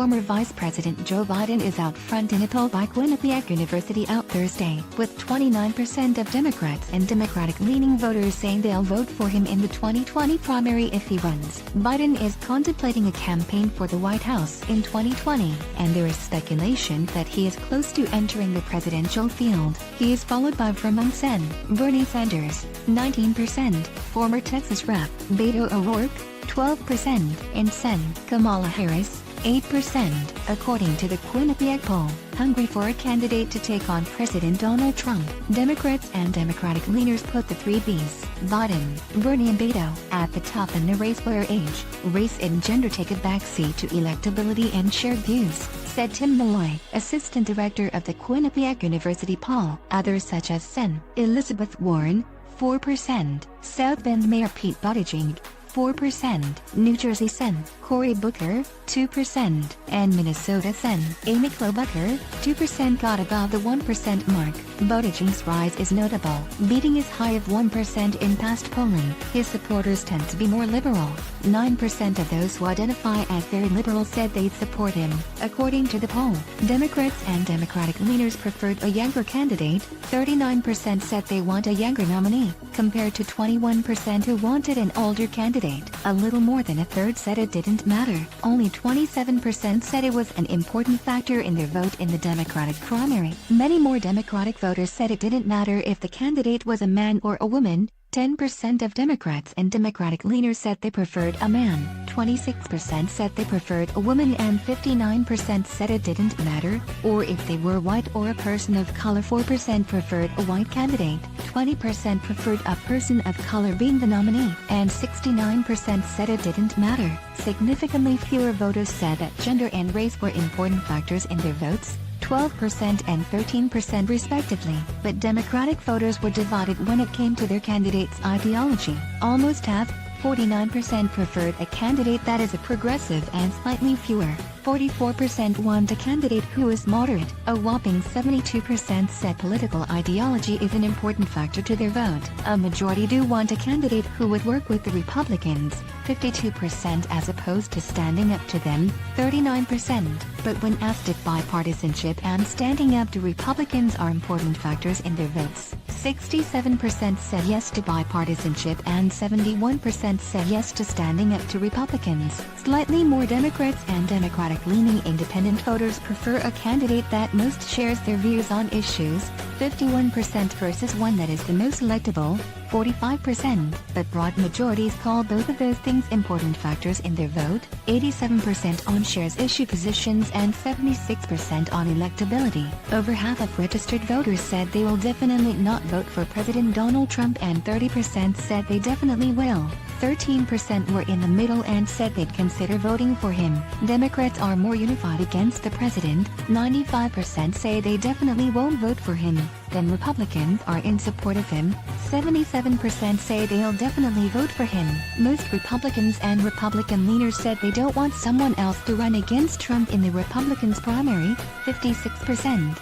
former Vice President Joe Biden is out front in a poll by Quinnipiac University out Thursday, with 29% of Democrats and Democratic-leaning voters saying they'll vote for him in the 2020 primary if he runs. Biden is contemplating a campaign for the White House in 2020, and there is speculation that he is close to entering the presidential field. He is followed by Vermont Sen. Bernie Sanders, 19%, former Texas Rep. Beto O'Rourke, 12%, and Sen. Kamala Harris, 8%, according to the Quinnipiac poll. Hungry for a candidate to take on President Donald Trump, Democrats and Democratic leaners put the three Bs, Biden, Bernie and Beto, at the top in the race where age, race and gender take a backseat to electability and shared views, said Tim Malloy, assistant director of the Quinnipiac University poll. Others such as Sen. Elizabeth Warren, 4%, South Bend Mayor Pete Buttigieg, 4%, New Jersey Sen. Cory Booker, 2%, and Minnesota Sen. Amy Klobuchar, 2% got above the 1% mark. Buttigieg's rise is notable, beating his high of 1% in past polling. His supporters tend to be more liberal. 9% of those who identify as very liberal said they'd support him. According to the poll, Democrats and Democratic leaners preferred a younger candidate. 39% said they want a younger nominee, compared to 21% who wanted an older candidate. A little more than a third said it didn't matter. Only 27% said it was an important factor in their vote in the Democratic primary. Many more Democratic voters said it didn't matter if the candidate was a man or a woman. 10% of Democrats and Democratic leaners said they preferred a man, 26% said they preferred a woman, and 59% said it didn't matter, or if they were white or a person of color. 4% preferred a white candidate, 20% preferred a person of color being the nominee, and 69% said it didn't matter. Significantly fewer voters said that gender and race were important factors in their votes, 12% and 13% respectively, but Democratic voters were divided when it came to their candidate's ideology. Almost half, 49% preferred a candidate that is a progressive, and slightly fewer, 44% want a candidate who is moderate. A whopping 72% said political ideology is an important factor to their vote. A majority do want a candidate who would work with the Republicans, 52% as opposed to standing up to them, 39%. But when asked if bipartisanship and standing up to Republicans are important factors in their votes, 67% said yes to bipartisanship and 71% said yes to standing up to Republicans. Slightly more Democrats and Democratic-leaning independent voters prefer a candidate that most shares their views on issues, 51% versus one that is the most electable, 45%, but broad majorities call both of those things important factors in their vote, 87% on shares issue positions and 76% on electability. Over half of registered voters said they will definitely not vote for President Donald Trump, and 30% said they definitely will. 13% were in the middle and said they'd consider voting for him. Democrats are more unified against the president, 95% say they definitely won't vote for him. Then Republicans are in support of him, 77% say they'll definitely vote for him. Most Republicans and Republican leaners said they don't want someone else to run against Trump in the Republicans' primary, 56%.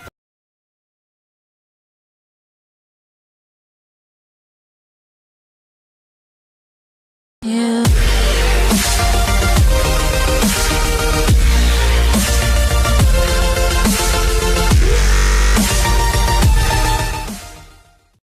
Yeah.